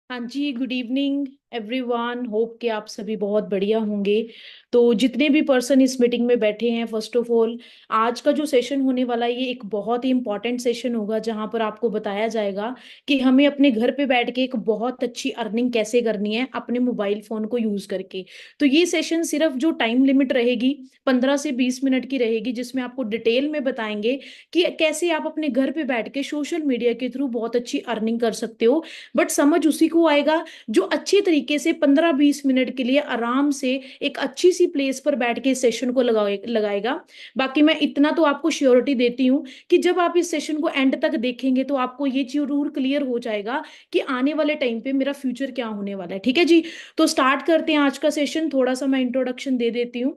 हाँ जी, good evening everyone. Hope कि आप सभी बहुत बढ़िया होंगे। तो जितने भी पर्सन इस मीटिंग में बैठे हैं, फर्स्ट ऑफ ऑल आज का जो सेशन होने वाला है ये एक बहुत ही इंपॉर्टेंट सेशन होगा, जहां पर आपको बताया जाएगा कि हमें अपने घर पे बैठ के एक बहुत अच्छी अर्निंग कैसे करनी है अपने मोबाइल फोन को यूज करके। तो ये सेशन सिर्फ जो टाइम लिमिट रहेगी 15 से 20 मिनट की रहेगी, जिसमें आपको डिटेल में बताएंगे कि कैसे आप अपने घर पे बैठ के सोशल मीडिया के थ्रू बहुत अच्छी अर्निंग कर सकते हो। बट समझ उसी को आएगा जो अच्छे तरीके से 15-20 मिनट के लिए आराम से एक अच्छी सी प्लेस पर बैठ के इस सेशन को लगाएगा। बाकी मैं इतना तो आपको श्योरिटी देती हूँ कि जब आप इस सेशन को एंड तक देखेंगे तो आपको ये जरूर क्लियर हो जाएगा कि आने वाले टाइम पे मेरा फ्यूचर क्या होने वाला है। ठीक है जी। तो स्टार्ट करते हैं आज का सेशन। थोड़ा सा मैं इंट्रोडक्शन दे देती हूँ।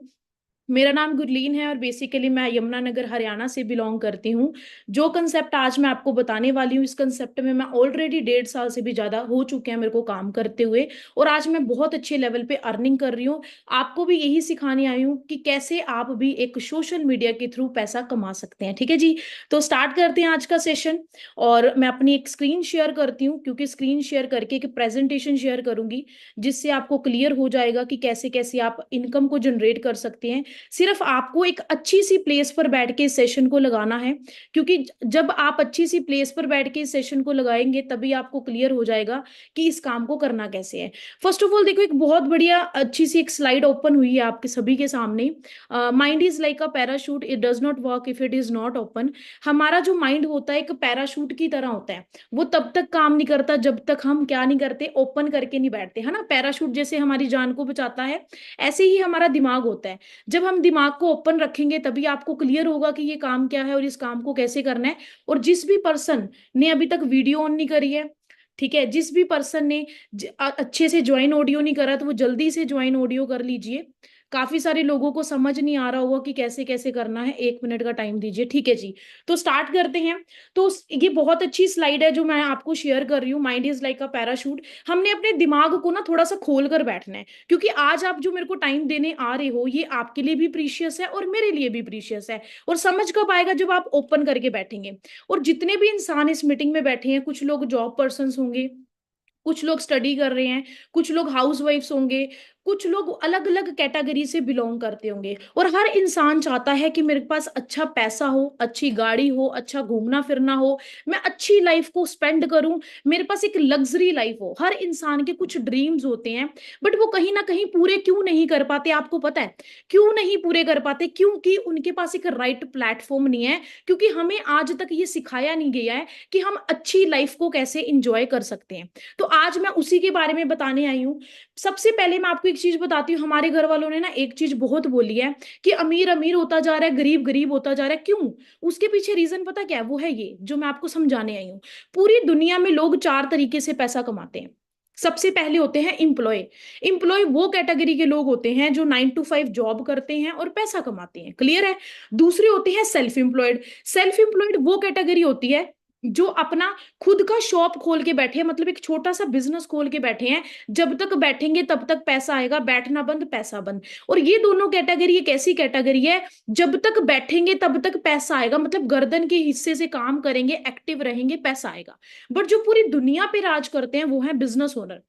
मेरा नाम गुरलीन है और बेसिकली मैं यमुनानगर हरियाणा से बिलोंग करती हूँ। जो कंसेप्ट आज मैं आपको बताने वाली हूँ, इस कंसेप्ट में मैं ऑलरेडी 1.5 साल से भी ज्यादा हो चुके हैं मेरे को काम करते हुए, और आज मैं बहुत अच्छे लेवल पे अर्निंग कर रही हूँ। आपको भी यही सिखाने आई हूँ कि कैसे आप भी एक सोशल मीडिया के थ्रू पैसा कमा सकते हैं। ठीक है जी। तो स्टार्ट करते हैं आज का सेशन। और मैं अपनी एक स्क्रीन शेयर करती हूँ, क्योंकि स्क्रीन शेयर करके एक प्रेजेंटेशन शेयर करूंगी, जिससे आपको क्लियर हो जाएगा कि कैसे कैसे आप इनकम को जनरेट कर सकते हैं। सिर्फ आपको एक अच्छी सी प्लेस पर बैठ के इस सेशन को लगाना है, क्योंकि जब आप अच्छी सी प्लेस पर बैठ के इस सेशन को लगाएंगे तभी आपको क्लियर हो जाएगा कि इस काम को करना कैसे है। फर्स्ट ऑफ ऑल देखो, एक बहुत बढ़िया अच्छी सी एक स्लाइड ओपन हुई है आपके सभी के सामने। Mind is like a parachute, it does not work if it is not open. हमारा जो माइंड होता है एक पैराशूट की तरह होता है। वो तब तक काम नहीं करता जब तक हम क्या नहीं करते, ओपन करके नहीं बैठते, है ना। पैराशूट जैसे हमारी जान को बचाता है, ऐसे ही हमारा दिमाग होता है। जब हम दिमाग को ओपन रखेंगे तभी आपको क्लियर होगा कि ये काम क्या है और इस काम को कैसे करना है। और जिस भी पर्सन ने अभी तक वीडियो ऑन नहीं करी है, ठीक है, जिस भी पर्सन ने अच्छे से ज्वाइन ऑडियो नहीं करा, तो वो जल्दी से ज्वाइन ऑडियो कर लीजिए। काफी सारे लोगों को समझ नहीं आ रहा होगा कि कैसे कैसे करना है। 1 मिनट का टाइम दीजिए, ठीक है जी। तो स्टार्ट करते हैं। तो ये बहुत अच्छी स्लाइड है जो मैं आपको शेयर कर रही हूँ, mind is like a parachute. हमने अपने दिमाग को ना थोड़ा सा खोल कर बैठना है, क्योंकि आज आप जो मेरे को टाइम देने आ रहे हो ये आपके लिए भी प्रीशियस है और मेरे लिए भी प्रीशियस है। और समझ कब आएगा, जब आप ओपन करके बैठेंगे। और जितने भी इंसान इस मीटिंग में बैठे हैं, कुछ लोग जॉब पर्सन होंगे, कुछ लोग स्टडी कर रहे हैं, कुछ लोग हाउस वाइफ्स होंगे, कुछ लोग अलग अलग कैटेगरी से बिलोंग करते होंगे। और हर इंसान चाहता है कि मेरे पास अच्छा पैसा हो, अच्छी गाड़ी हो, अच्छा घूमना फिरना हो, मैं अच्छी लाइफ को स्पेंड करूं, मेरे पास एक लग्जरी लाइफ हो। हर इंसान के कुछ ड्रीम्स होते हैं, बट वो कहीं ना कहीं पूरे क्यों नहीं कर पाते, आपको पता है क्यों नहीं पूरे कर पाते? क्योंकि उनके पास एक राइट प्लेटफॉर्म नहीं है, क्योंकि हमें आज तक ये सिखाया नहीं गया है कि हम अच्छी लाइफ को कैसे इंजॉय कर सकते हैं। तो आज मैं उसी के बारे में बताने आई हूँ। सबसे पहले मैं आपको एक चीज बताती हूँ। हमारे घर वालों ने ना एक चीज बहुत बोली है कि अमीर अमीर होता जा रहा है, गरीब गरीब होता जा रहा है। क्यों? उसके पीछे रीजन पता क्या है? वो है ये जो मैं आपको समझाने आई हूँ। पूरी दुनिया में लोग 4 तरीके से पैसा कमाते हैं। सबसे पहले होते हैं इम्प्लॉय। इम्प्लॉय वो कैटेगरी के लोग होते हैं जो 9 to 5 जॉब करते हैं और पैसा कमाते हैं। क्लियर है? दूसरे होते हैं सेल्फ एम्प्लॉयड। सेल्फ एम्प्लॉयड वो कैटेगरी होती है जो अपना खुद का शॉप खोल के बैठे हैं, मतलब एक छोटा सा बिजनेस खोल के बैठे हैं। जब तक बैठेंगे तब तक पैसा आएगा, बैठना बंद पैसा बंद। और ये दोनों कैटेगरी एक ऐसी कैटेगरी है, जब तक बैठेंगे तब तक पैसा आएगा, मतलब गर्दन के हिस्से से काम करेंगे, एक्टिव रहेंगे, पैसा आएगा। बट जो पूरी दुनिया पे राज करते हैं वो है बिजनेस ओनर।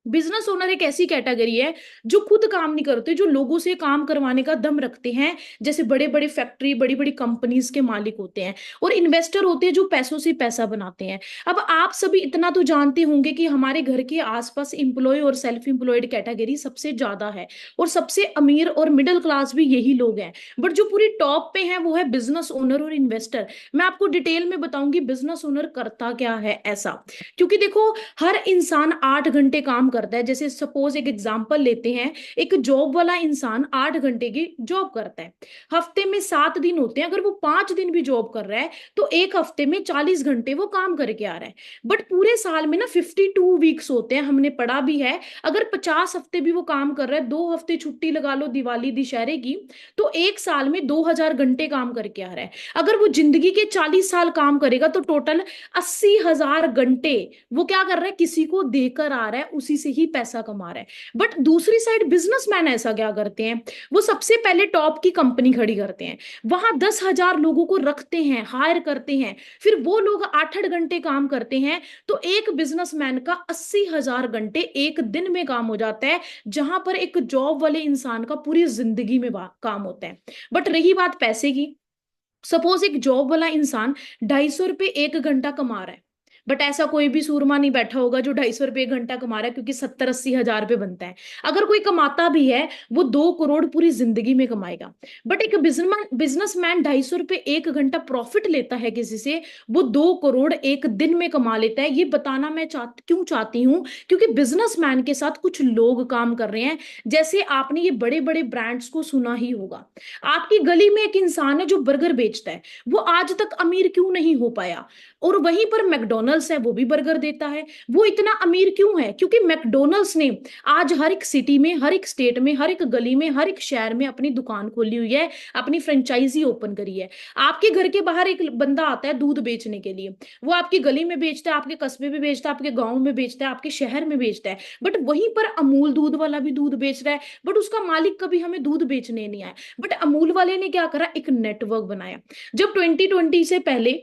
बिजनेस ओनर एक ऐसी कैटेगरी है जो खुद काम नहीं करते, जो लोगों से काम करवाने का दम रखते हैं, जैसे बड़े बड़े फैक्ट्री, बड़ी बड़ी कंपनीज के मालिक होते हैं। और इन्वेस्टर होते हैं जो पैसों से पैसा बनाते हैं। अब आप सभी इतना तो जानते होंगे कि हमारे घर के आसपास इंप्लॉय और सेल्फ इंप्लॉयड कैटेगरी सबसे ज्यादा है, और सबसे अमीर और मिडिल क्लास भी यही लोग हैं। बट जो पूरी टॉप पे है वो है बिजनेस ओनर और इन्वेस्टर। मैं आपको डिटेल में बताऊंगी बिजनेस ओनर करता क्या है ऐसा। क्योंकि देखो, हर इंसान 8 घंटे काम करता है। जैसे सपोज एक एग्जांपल लेते हैं, एक जॉब वाला इंसान 8 घंटे की जॉब करता है। हफ्ते में 7 दिन होते हैं, अगर वो 5 दिन भी जॉब कर रहा है तो एक हफ्ते में 40 घंटे वो काम करके आ रहा है। बट पूरे साल में ना 52 वीक्स होते हैं, हमने पढ़ा भी है। अगर 50 हफ्ते भी वो काम कर रहा है, 2 हफ्ते छुट्टी लगा लो दिवाली दशहरे की, तो एक साल में 2000 घंटे काम करके आ रहा है। अगर वो जिंदगी के 40 साल काम करेगा तो टोटल 80,000 घंटे वो क्या कर रहा है, किसी को देकर आ रहा है, उसी से ही पैसा कमा रहा है। बट दूसरी साइड बिजनेसमैन ऐसा क्या करते हैं, वो सबसे पहले टॉप की कंपनी खड़ी करते हैं, वहां 10,000 लोगों को रखते हैं, हायर करते हैं, फिर वो लोग 8-8 घंटे काम करते हैं। तो एक बिजनेसमैन का 80,000 घंटे एक दिन में काम हो जाता है, जहां पर एक जॉब वाले इंसान का पूरी जिंदगी में काम होता है। बट रही बात पैसे की, सपोज एक जॉब वाला इंसान 250 रुपये एक घंटा कमा रहा है, बट ऐसा कोई भी सूरमा नहीं बैठा होगा जो 250 रुपये एक घंटा कमा रहा है, क्योंकि 70-80 हजार रुपये बनता है। अगर कोई कमाता भी है, वो 2 करोड़ पूरी जिंदगी में कमाएगा। बट एक बिजनेसमैन 250 रुपये एक घंटा प्रॉफिट लेता है किसी से, वो 2 करोड़ एक दिन में कमा लेता है। ये बताना मैं क्यों चाहती हूँ, क्योंकि बिजनेसमैन के साथ कुछ लोग काम कर रहे हैं। जैसे आपने ये बड़े बड़े ब्रांड्स को सुना ही होगा, आपकी गली में एक इंसान है जो बर्गर बेचता है, वो आज तक अमीर क्यों नहीं हो पाया? और वहीं पर मैकडोनल्ड्स है, वो भी बर्गर देता है, वो इतना अमीर क्यों है? क्योंकि मैकडोनल्ड्स ने आज हर एक सिटी में, हर एक स्टेट में, हर एक गली में, हर एक शहर में अपनी दुकान खोली हुई है, अपनी फ्रेंचाइजी ओपन करी है। आपके घर के बाहर एक बंदा आता है दूध बेचने के लिए, वो आपकी गली में बेचता है, आपके कस्बे में बेचता है, आपके गांव में बेचता है, आपके शहर में बेचता है। बट वहीं पर अमूल दूध वाला भी दूध बेच रहा है, बट उसका मालिक कभी हमें दूध बेचने नहीं आया। बट अमूल वाले ने क्या करा, एक नेटवर्क बनाया। जब 2020 से पहले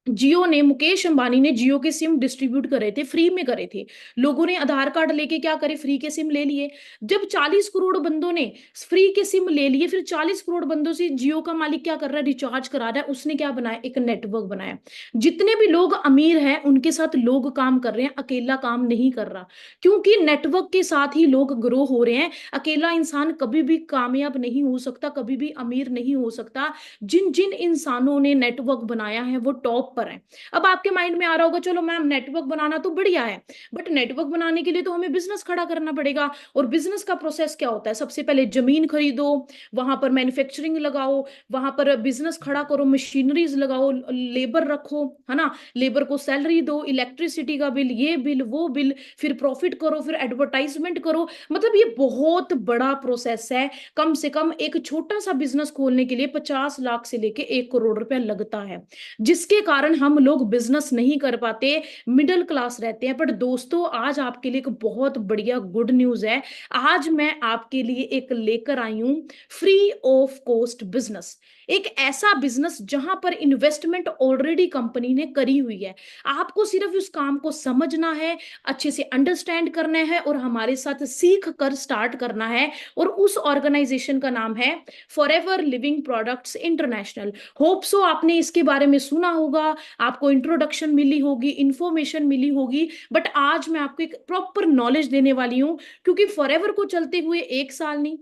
जियो ने, मुकेश अंबानी ने जियो के सिम डिस्ट्रीब्यूट करे थे, फ्री में करे थे, लोगों ने आधार कार्ड लेके क्या करे, फ्री के सिम ले लिए। जब 40 करोड़ बंदों ने फ्री के सिम ले लिए, फिर 40 करोड़ बंदों से जियो का मालिक क्या कर रहा है, रिचार्ज करा रहा है। उसने क्या बनाया, एक नेटवर्क बनाया। जितने भी लोग अमीर हैं उनके साथ लोग काम कर रहे हैं, अकेला काम नहीं कर रहा, क्योंकि नेटवर्क के साथ ही लोग ग्रो हो रहे हैं। अकेला इंसान कभी भी कामयाब नहीं हो सकता, कभी भी अमीर नहीं हो सकता। जिन जिन इंसानों ने नेटवर्क बनाया है वो टॉप पर है। अब आपके माइंड में आ रहा होगा, चलो मैम नेटवर्क बनाना तो बढ़िया है, बट नेटवर्क बनाने के लिए तो हमें बिजनेस खड़ा करना पड़ेगा। और बिजनेस का प्रोसेस क्या होता है, सबसे पहले जमीन खरीदो, वहां पर मैन्युफैक्चरिंग लगाओ, वहां पर बिजनेस खड़ा करो, मशीनरीज लगाओ, लेबर रखो, है ना, लेबर को सैलरी दो, इलेक्ट्रिसिटी का बिल, ये बिल, वो बिल, फिर प्रॉफिट करो, फिर एडवर्टाइजमेंट करो। मतलब ये बहुत बड़ा प्रोसेस है। कम से कम एक छोटा सा बिजनेस खोलने के लिए 50 लाख से लेके 1 करोड़ रुपया लगता है, जिसके कारण हम लोग बिजनेस नहीं कर पाते, मिडिल क्लास रहते हैं। पर दोस्तों, आज आपके लिए एक बहुत बढ़िया गुड न्यूज है। आज मैं आपके लिए एक लेकर आई हूं फ्री ऑफ कॉस्ट बिजनेस, एक ऐसा बिजनेस जहां पर इन्वेस्टमेंट ऑलरेडी कंपनी ने करी हुई है। आपको सिर्फ उस काम को समझना है, अच्छे से अंडरस्टैंड करना है और हमारे साथ सीख कर स्टार्ट करना है। और उस ऑर्गेनाइजेशन का नाम है forever living products international. Hope so आपने इसके बारे में सुना होगा, आपको इंट्रोडक्शन मिली होगी, इंफॉर्मेशन मिली होगी। बट आज मैं आपको एक प्रॉपर नॉलेज देने वाली हूं, क्योंकि फॉरएवर को चलते हुए 1 साल नहीं,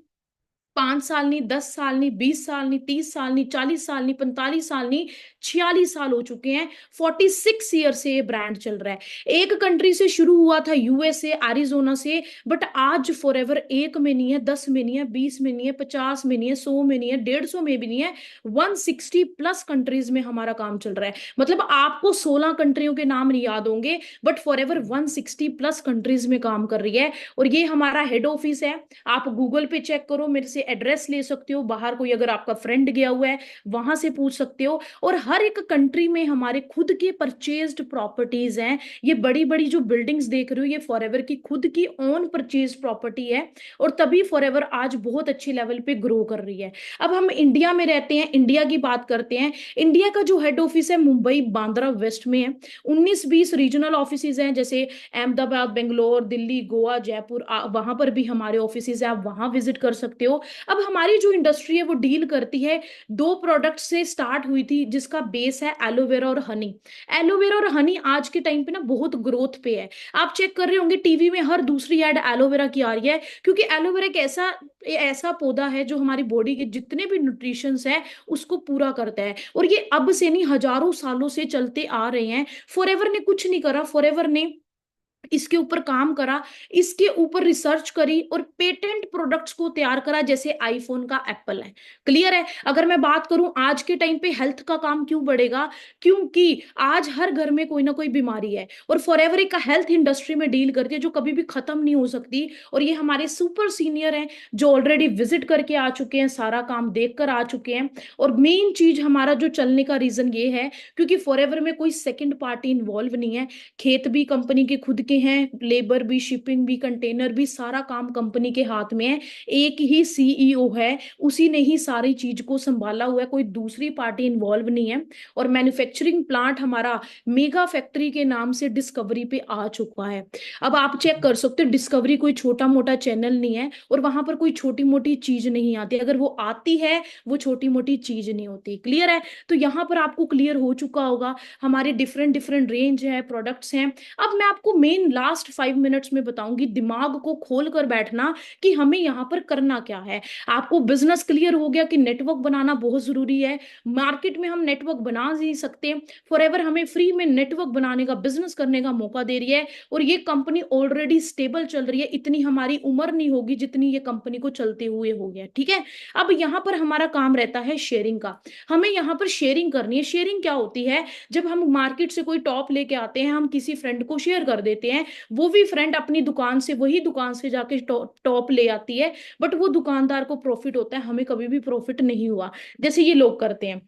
5 साल नहीं, 10 साल नहीं, 20 साल नहीं, 30 साल नहीं, 40 साल नहीं, 45 साल नहीं, 46 साल हो चुके हैं। 46 ईयर से ये ब्रांड चल रहा है। एक कंट्री से शुरू हुआ था, यूएसए, एरिजोना से, बट आज फॉरएवर एक में नहीं है, 10 में नहीं है, 20 में नहीं है, 50 में नहीं है, 100 में नहीं है, 150 में भी नहीं है, 160+ कंट्रीज में हमारा काम चल रहा है। मतलब आपको 16 कंट्रियों के नाम नहीं याद होंगे, बट फॉरएवर 160+ कंट्रीज में काम कर रही है। और ये हमारा हेड ऑफिस है। आप गूगल पे चेक करो, मेरे से एड्रेस ले सकते हो, बाहर कोई अगर आपका फ्रेंड गया हुआ है वहां से पूछ सकते हो। और हर एक कंट्री में हमारे खुद के परचेज्ड प्रॉपर्टीज हैं। ये बड़ी बड़ी जो बिल्डिंग्स देख रहे हो, ये फॉरएवर की खुद की ओन परचेज प्रॉपर्टी है, और तभी फॉरएवर आज बहुत अच्छे लेवल पे ग्रो कर रही है। अब हम इंडिया में रहते हैं, इंडिया की बात करते हैं। इंडिया का जो हेड ऑफिस है मुंबई बांद्रा वेस्ट में है। 19-20 रीजनल ऑफिस हैं, जैसे अहमदाबाद, बेंगलोर, दिल्ली, गोवा, जयपुर, वहां पर भी हमारे ऑफिस है, आप वहां विजिट कर सकते हो। अब हमारी जो इंडस्ट्री है वो डील करती है, 2 प्रोडक्ट से स्टार्ट हुई थी, जिसका बेस है एलोवेरा और हनी। एलोवेरा और हनी आज के टाइम पे ना बहुत ग्रोथ पे है। आप चेक कर रहे होंगे टीवी में हर दूसरी एड एलोवेरा की आ रही है, क्योंकि एलोवेरा एक ऐसा ऐसा पौधा है जो हमारी बॉडी के जितने भी न्यूट्रिशंस है उसको पूरा करता है। और ये अब से नहीं, हजारों सालों से चलते आ रहे हैं। फॉरएवर ने कुछ नहीं करा, फॉरएवर ने इसके ऊपर काम करा, इसके ऊपर रिसर्च करी और पेटेंट प्रोडक्ट्स को तैयार करा, जैसे आईफोन का एप्पल है। क्लियर है? अगर मैं बात करूं आज के टाइम पे हेल्थ का काम क्यों बढ़ेगा, क्योंकि आज हर घर में कोई ना कोई बीमारी है, और फॉरएवर एक हेल्थ इंडस्ट्री में डील करती है जो कभी भी खत्म नहीं हो सकती। और ये हमारे सुपर सीनियर हैं जो ऑलरेडी विजिट करके आ चुके हैं, सारा काम देख कर आ चुके हैं। और मेन चीज हमारा जो चलने का रीजन ये है, क्योंकि फॉरएवर में कोई सेकंड पार्टी इन्वॉल्व नहीं है, खेत भी कंपनी के खुद के हैं, लेबर भी, शिपिंग भी, कंटेनर भी, सारा काम कंपनी के हाथ में है। एक ही सीईओ है, उसी ने ही सारी चीज को संभाला हुआ है, कोई दूसरी पार्टी इन्वॉल्व नहीं है। और मैन्युफैक्चरिंग प्लांट हमारा मेगा फैक्ट्री के नाम से डिस्कवरी पे आ चुका है। अब आप चेक कर सकते हो, डिस्कवरी कोई छोटा मोटा चैनल नहीं है, और वहां पर कोई छोटी मोटी चीज नहीं आती। अगर वो आती है, वो छोटी मोटी चीज नहीं होती। क्लियर है? तो यहाँ पर आपको क्लियर हो चुका होगा, हमारे डिफरेंट डिफरेंट रेंज है, प्रोडक्ट्स हैं। अब मैं आपको मेन लास्ट 5 मिनट्स में बताऊंगी, दिमाग को खोल कर बैठना कि हमें यहाँ पर करना क्या है। आपको बिजनेस क्लियर हो गया कि नेटवर्क बनाना बहुत जरूरी है। मार्केट में हम नेटवर्क बना नहीं सकते, फॉरएवर हमें फ्री में नेटवर्क बनाने का, बिजनेस करने का मौका दे रही है। और ये कंपनी ऑलरेडी स्टेबल चल रही है, इतनी हमारी उम्र नहीं होगी जितनी ये कंपनी को चलते हुए हो गया। ठीक है? अब यहाँ पर हमारा काम रहता है शेयरिंग का। हमें यहाँ पर शेयरिंग करनी है। शेयरिंग क्या होती है? जब हम मार्केट से कोई टॉप लेके आते हैं, हम किसी फ्रेंड को शेयर कर देते हैं, वो भी फ्रेंड अपनी दुकान से, वही दुकान से जाके टॉप ले आती है, बट वो दुकानदार को प्रॉफिट होता है, हमें कभी भी प्रॉफिट नहीं हुआ। जैसे ये लोग करते हैं,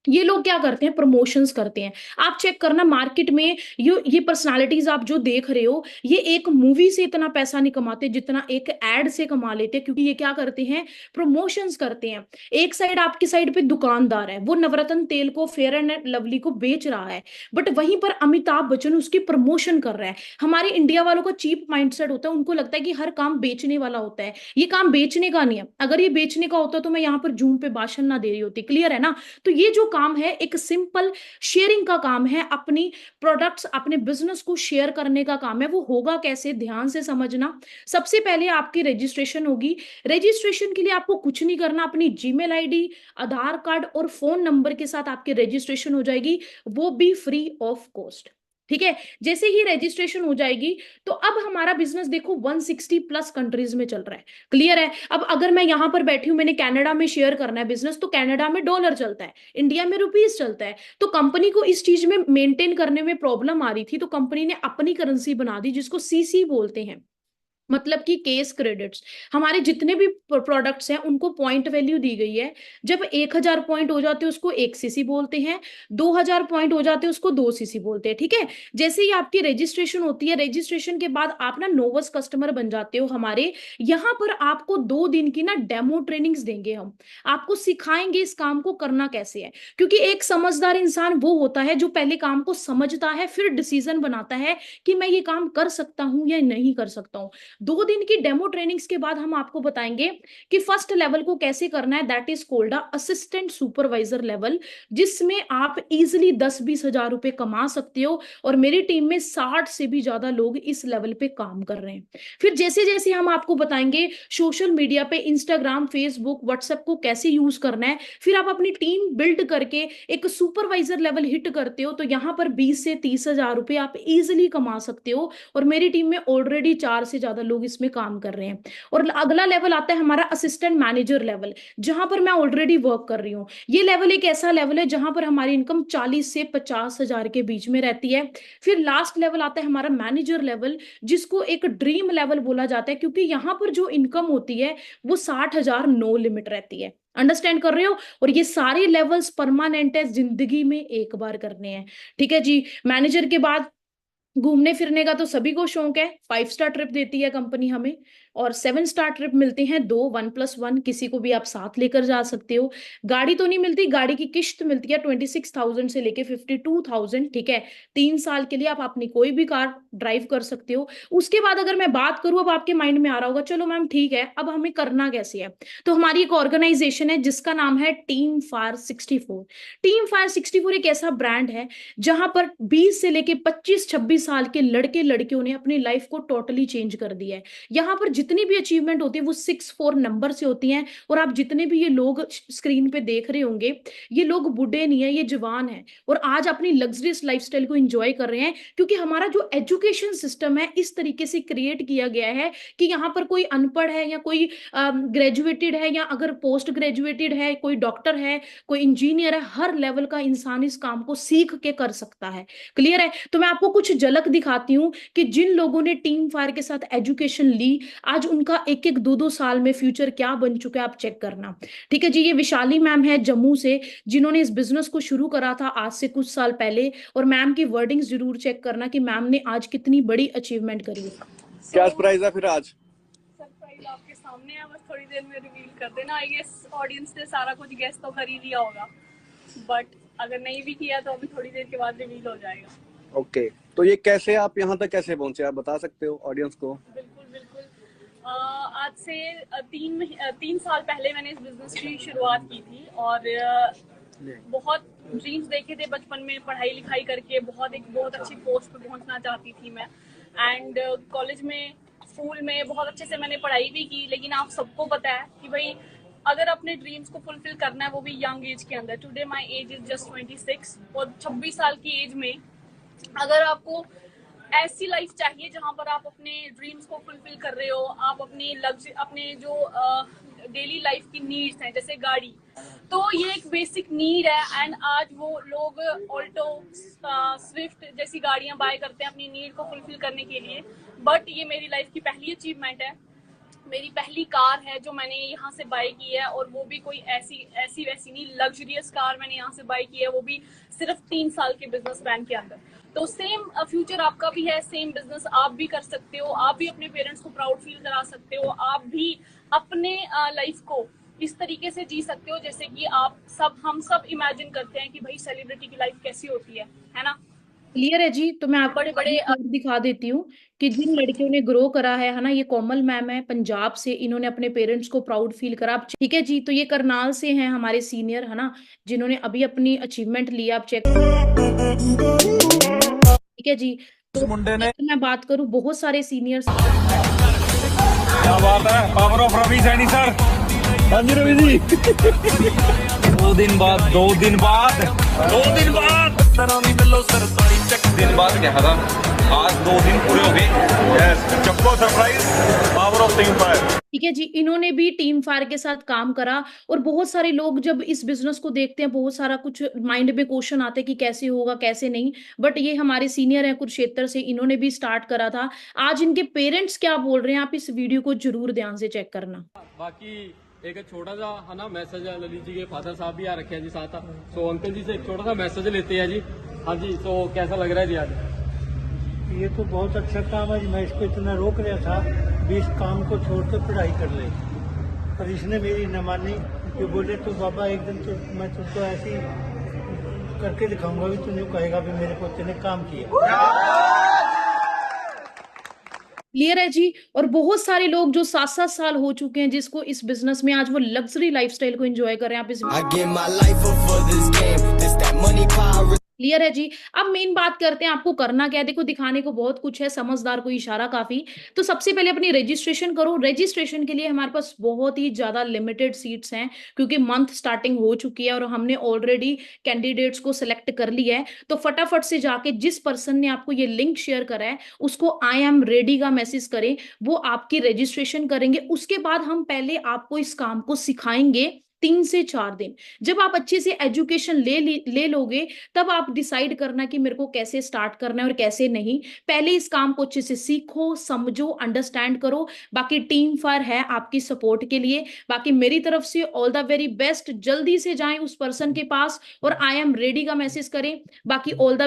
ये लोग क्या करते हैं? प्रमोशंस करते हैं। आप चेक करना मार्केट में, ये पर्सनालिटीज आप जो देख रहे हो, ये एक मूवी से इतना पैसा नहीं कमाते जितना एक एड से कमा लेते हैं, क्योंकि ये क्या करते हैं? प्रमोशंस करते हैं। एक साइड, आपकी साइड पे दुकानदार है, वो नवरत्न तेल को, फेयर एंड लवली को बेच रहा है, बट वहीं पर अमिताभ बच्चन उसकी प्रमोशन कर रहा है। हमारे इंडिया वालों का चीप माइंडसेट होता है, उनको लगता है कि हर काम बेचने वाला होता है। ये काम बेचने का नहीं है। अगर ये बेचने का होता तो मैं यहाँ पर जूम पे भाषण ना दे रही होती। क्लियर है ना? तो ये जो काम है, एक सिंपल शेयरिंग का काम है। अपनी प्रोडक्ट्स, अपने बिजनेस को शेयर करने का काम है। वो होगा कैसे? ध्यान से समझना। सबसे पहले आपकी रजिस्ट्रेशन होगी। रजिस्ट्रेशन के लिए आपको कुछ नहीं करना, अपनी जीमेल आईडी, आधार कार्ड और फोन नंबर के साथ आपकी रजिस्ट्रेशन हो जाएगी, वो भी फ्री ऑफ कॉस्ट। ठीक है? जैसे ही रजिस्ट्रेशन हो जाएगी, तो अब हमारा बिजनेस देखो 160 प्लस कंट्रीज में चल रहा है। क्लियर है? अब अगर मैं यहां पर बैठी हूं, मैंने कनाडा में शेयर करना है बिजनेस, तो कनाडा में डॉलर चलता है, इंडिया में रुपीस चलता है। तो कंपनी को इस चीज में मेंटेन करने में प्रॉब्लम आ रही थी, तो कंपनी ने अपनी करेंसी बना दी, जिसको सीसी बोलते हैं, मतलब कि केस क्रेडिट्स। हमारे जितने भी प्रोडक्ट्स हैं उनको पॉइंट वैल्यू दी गई है। जब 1000 पॉइंट हो जाते हैं उसको 1 सीसी बोलते हैं, 2000 पॉइंट हो जाते हैं उसको 2 सीसी बोलते हैं। ठीक है? जैसे ही आपकी रजिस्ट्रेशन होती है, रजिस्ट्रेशन के बाद आप ना नोवस कस्टमर बन जाते हो हमारे। यहाँ पर आपको 2 दिन की ना डेमो ट्रेनिंग्स देंगे हम, आपको सिखाएंगे इस काम को करना कैसे है। क्योंकि एक समझदार इंसान वो होता है जो पहले काम को समझता है, फिर डिसीजन बनाता है कि मैं ये काम कर सकता हूं या नहीं कर सकता हूं। 2 दिन की डेमो ट्रेनिंग्स के बाद हम आपको बताएंगे कि फर्स्ट लेवल को कैसे करना है, that is called assistant supervisor level, जिसमें आप इजिली 10-20 हजार रुपए कमा सकते हो। और मेरी टीम में 60 से भी ज्यादा लोग इस लेवल पे काम कर रहे हैं। फिर जैसे जैसे हम आपको बताएंगे सोशल मीडिया पे, इंस्टाग्राम, फेसबुक, व्हाट्सएप को कैसे यूज करना है। फिर आप अपनी टीम बिल्ड करके एक सुपरवाइजर लेवल हिट करते हो, तो यहाँ पर 20 से 30 हजार रुपए आप इजिली कमा सकते हो। और मेरी टीम में ऑलरेडी 4 से ज्यादा लोग इसमें काम कर रहे हैं। और अगला लेवल आता है हमारा असिस्टेंट मैनेजर लेवल, जहां पर मैं ऑलरेडी वर्क कर रही हूँ। ये लेवल एक ऐसा लेवल है जहां पर हमारी इनकम 40 से 50 हजार के बीच में रहती है। फिर लास्ट लेवल आता है हमारा मैनेजर लेवल, जिसको एक ड्रीम लेवल बोला जाता है, क्योंकि यहाँ पर जो इनकम होती है वो 60 हजार नो लिमिट रहती है। अंडरस्टैंड कर रहे हो? और ये सारे लेवल्स परमानेंट है, जिंदगी में एक बार करने हैं। ठीक है जी? मैनेजर के बाद घूमने फिरने का तो सभी को शौक है। 5 स्टार ट्रिप देती है कंपनी हमें, और 7 स्टार ट्रिप मिलते हैं, 2 1+1, किसी को भी आप साथ लेकर जा सकते हो। गाड़ी तो नहीं मिलती, गाड़ी की किश्त मिलती है 26,000 से लेके 52,000। ठीक है? 3 साल के लिए आप अपनी कोई भी कार ड्राइव कर सकते हो। उसके बाद अगर मैं बात करूं, अब आपके माइंड में आ रहा होगा, चलो मैम ठीक है, अब हमें करना कैसे है। तो हमारी एक ऑर्गेनाइजेशन है जिसका नाम है टीम फायर 64। टीम फायर 64 एक ऐसा ब्रांड है जहां पर 20 से लेके 25-26 साल के लड़के लड़कियों ने अपनी लाइफ को टोटली चेंज कर दिया है। यहाँ पर जितनी भी अचीवमेंट होती है वो 64 नंबर से होती हैं। और आप जितने भी ये लोग स्क्रीन पे देख रहे होंगे, ये लोग बूढ़े नहीं है, ये जवान है, और आज अपनी लग्जरियस लाइफस्टाइल को एंजॉय कर रहे हैं। क्योंकि हमारा जो एजुकेशन सिस्टम है इस तरीके से क्रिएट किया गया है कि यहाँ पर कोई अनपढ़ है या कोई ग्रेजुएटेड है, या अगर पोस्ट ग्रेजुएटेड है, कोई डॉक्टर है, कोई इंजीनियर है, हर लेवल का इंसान इस काम को सीख के कर सकता है। क्लियर है? तो मैं आपको कुछ झलक दिखाती हूँ कि जिन लोगों ने टीम फायर के साथ एजुकेशन ली, आज उनका एक एक दो दो साल में फ्यूचर क्या बन चुका है आप चेक करना। ठीक है जी, ये विशाली मैम है जम्मू से, जिन्होंने इस बिजनेस को शुरू करा था आज से कुछ साल पहले। और मैम की वर्डिंग्स जरूर चेक करना कि मैम ने आज कितनी बड़ी अचीवमेंट करी है। क्या सरप्राइज है फिर आज? सरप्राइज आपके सामने है, बस थोड़ी देर में रिवील कर देना। आई गेस ऑडियंस ने सारा कुछ गेस तो कर ही लिया होगा, बट अगर नहीं भी किया तो अभी थोड़ी देर के बाद रिवील हो जाएगा। ओके, तो ये कैसे आप यहाँ तक कैसे पहुंचे, आप बता सकते हो ऑडियंस को? बिल्कुल बिल्कुल। आज से 3 साल पहले मैंने इस बिजनेस की शुरुआत की थी और बहुत ड्रीम्स देखे थे बचपन में, पढ़ाई लिखाई करके बहुत अच्छी पोस्ट पे पहुंचना चाहती थी मैं। एंड कॉलेज में, स्कूल में बहुत अच्छे से मैंने पढ़ाई भी की, लेकिन आप सबको पता है कि भाई अगर अपने ड्रीम्स को फुलफिल करना है वो भी यंग एज के अंदर। Today my age is just 26 और 26 साल की एज में अगर आपको ऐसी लाइफ चाहिए जहां पर आप अपने ड्रीम्स को फुलफिल कर रहे हो, आप अपने जो डेली लाइफ की नीड्स हैं जैसे गाड़ी, तो ये एक बेसिक नीड है। एंड आज वो लोग ऑल्टो, स्विफ्ट जैसी गाड़ियां बाय करते हैं अपनी नीड को फुलफिल करने के लिए, बट ये मेरी लाइफ की पहली अचीवमेंट है। मेरी पहली कार है जो मैंने यहाँ से बाय की है, और वो भी कोई ऐसी वैसी नहीं, लग्जरियस कार मैंने यहाँ से बाय की है, वो भी सिर्फ 3 साल के बिजनेस प्लान के अंदर। तो सेम फ्यूचर आपका भी है, सेम बिजनेस आप भी कर सकते हो, आप भी अपने पेरेंट्स को प्राउड फील करा सकते हो, आप भी अपने लाइफ को इस तरीके से जी सकते हो जैसे कि हम सब इमेजिन करते हैं कि भाई सेलिब्रिटी की लाइफ कैसी होती है ना। क्लियर है जी। तो मैं आपको बड़े बड़े दिखा देती हूँ कि जिन लड़कियों ने ग्रो करा है ना, ये कोमल मैम है पंजाब से, इन्होंने अपने पेरेंट्स को प्राउड फील करा। ठीक है जी, तो ये करनाल से हैं हमारे सीनियर है ना, जिन्होंने अभी अपनी अचीवमेंट लिया, आप चेक। ठीक है जी, तो मुंडे ने मैं बात करूँ बहुत सारे सीनियर्स। क्या बात है, power of Ravi Saini sir. हाँ जी रवि जी। 2 दिन बाद क्या था, आज 2 दिन पूरे हो गए। चप्पो surprise, power of team fire. ठीक है जी, इन्होंने भी टीम फायर के साथ काम करा। और बहुत सारे लोग जब इस बिजनेस को देखते हैं, बहुत सारा कुछ माइंड में क्वेश्चन आते हैं कि कैसे होगा कैसे नहीं, बट ये हमारे सीनियर हैं कुरुक्षेत्र से, इन्होंने भी स्टार्ट करा था। आज इनके पेरेंट्स क्या बोल रहे हैं, आप इस वीडियो को जरूर ध्यान से चेक करना। बाकी एक छोटा सा है ना मैसेज है, ललित जी के फादर साहब भी आ रखे हैं जी साथ। सो अंकल जी से एक छोटा सा मैसेज लेते हैं जी। हाँ जी, तो कैसा लग रहा है जी आज? ये तो बहुत अच्छा काम है जी। मैं इसको इतना रोक रहा था भी इस काम को छोड़कर पढ़ाई कर ले, पर इसने मेरी न मानी। जो बोले तो बाबा एक दिन तो मैं तुझको ऐसी करके दिखाऊंगा भी, तुझे कहेगा भी मेरे पोते ने काम किया। क्लियर है जी। और बहुत सारे लोग जो 7-7 साल हो चुके हैं जिसको इस बिजनेस में, आज वो लग्जरी लाइफस्टाइल को एंजॉय कर रहे हैं। आप इस क्लियर है जी। अब मेन बात करते हैं आपको करना क्या है। देखो दिखाने को बहुत कुछ है, समझदार को इशारा काफी। तो सबसे पहले अपनी रजिस्ट्रेशन करो। रजिस्ट्रेशन के लिए हमारे पास बहुत ही ज्यादा लिमिटेड सीट्स हैं, क्योंकि मंथ स्टार्टिंग हो चुकी है और हमने ऑलरेडी कैंडिडेट्स को सिलेक्ट कर लिया है। तो फटाफट से जाके जिस पर्सन ने आपको ये लिंक शेयर करा है उसको आई एम रेडी का मैसेज करें, वो आपकी रजिस्ट्रेशन करेंगे। उसके बाद हम पहले आपको इस काम को सिखाएंगे 3 से 4 दिन। जब आप अच्छे से एजुकेशन ले लोगे, तब आप डिसाइड करना कि मेरे को कैसे स्टार्ट करना है और कैसे नहीं। पहले इस काम को अच्छे से सीखो, समझो, अंडरस्टैंड करो। बाकी टीम फायर है आपकी सपोर्ट के लिए। बाकी मेरी तरफ से ऑल द वेरी बेस्ट। जल्दी से जाएं उस पर्सन के पास और आई एम रेडी का मैसेज करें। बाकी ऑल द